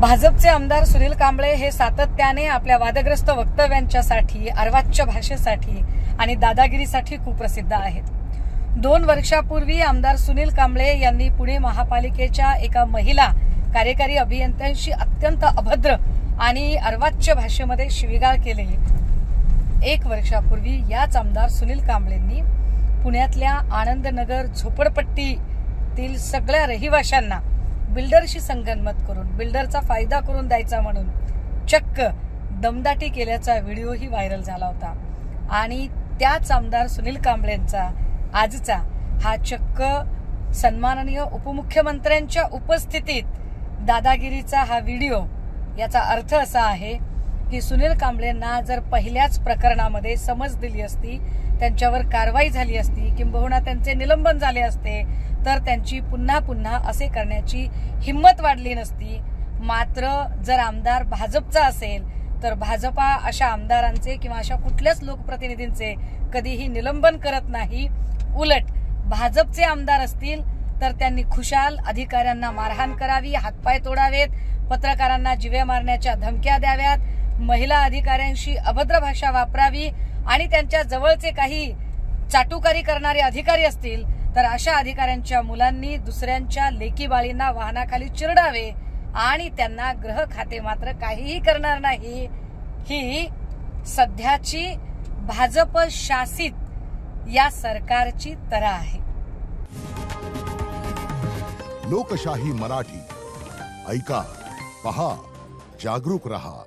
भाजपचे आमदार सुनील कांबळे हे सातत्याने आपल्या वादग्रस्त वक्तव्यांच्यासाठी, अर्वाच्य भाषेसाठी आणि दादागिरीसाठी कुप्रसिद्ध आहेत. 2 वर्षापूर्वी आमदार सुनील कांबळे यांनी पुणे महापालिकेच्या एका महिला कार्यकारी अभियंत्यांशी अत्यंत अभद्र आणि अर्वाच्य भाषेमध्ये शिवीगाळ केली. 1 वर्षापूर्वी याच आमदार सुनील कांबळेंनी पुण्यातल्या आनंदनगर झोपडपट्टीतील सगळ्या रहिवाशांना बिल्डरशी संगनमत करून बिल्डरचा फायदा करून द्यायचा म्हणून चक्क दमदाटी केल्याचा व्हिडिओही व्हायरल झाला होता. आणि त्याच आमदार सुनील कांबळेंचा आजचा हा चक्क सन्माननीय उपमुख्यमंत्र्यांच्या उपस्थितीत दादागिरीचा हा व्हिडिओ, याचा अर्थ असा आहे की सुनील कांबळेंना जर पहिल्याच प्रकरणामध्ये समज दिली असती, त्यांच्यावर कारवाई झाली असती, किंबहुना त्यांचे निलंबन झाले असते, तर त्यांची पुन्हा पुन्हा असे करण्याची हिम्मत वाढली नसती. मात्र जर आमदार भाजपचा असेल तर भाजपा अशा आमदारांचे किंवा अशा कुठल्याच लोकप्रतिनिधींचे कधीही निलंबन करत नाही. उलट भाजपचे आमदार असतील तर त्यांनी खुशाल अधिकाऱ्यांना मारहाण करावी, हातपाय तोडावेत, पत्रकारांना जीवे मारण्याच्या धमक्या द्याव्यात, महिला अधिकाऱ्यांशी अभद्र भाषा वापरावी आणि त्यांच्या जवळचे काही चाटुकारी करणारे अधिकारी असतील तर अशा अधिकाऱ्यांच्या मुलांनी दुसऱ्यांच्या लेकी बाळींना वाहनाखाली चिरडावे आणि त्यांना गृह खाते मात्र काहीही करणार नाही. ही सध्याची भाजप शासित या सरकारची तऱ्हा आहे. लोकशाही मराठी ऐका, पहा, जागरूक रहा.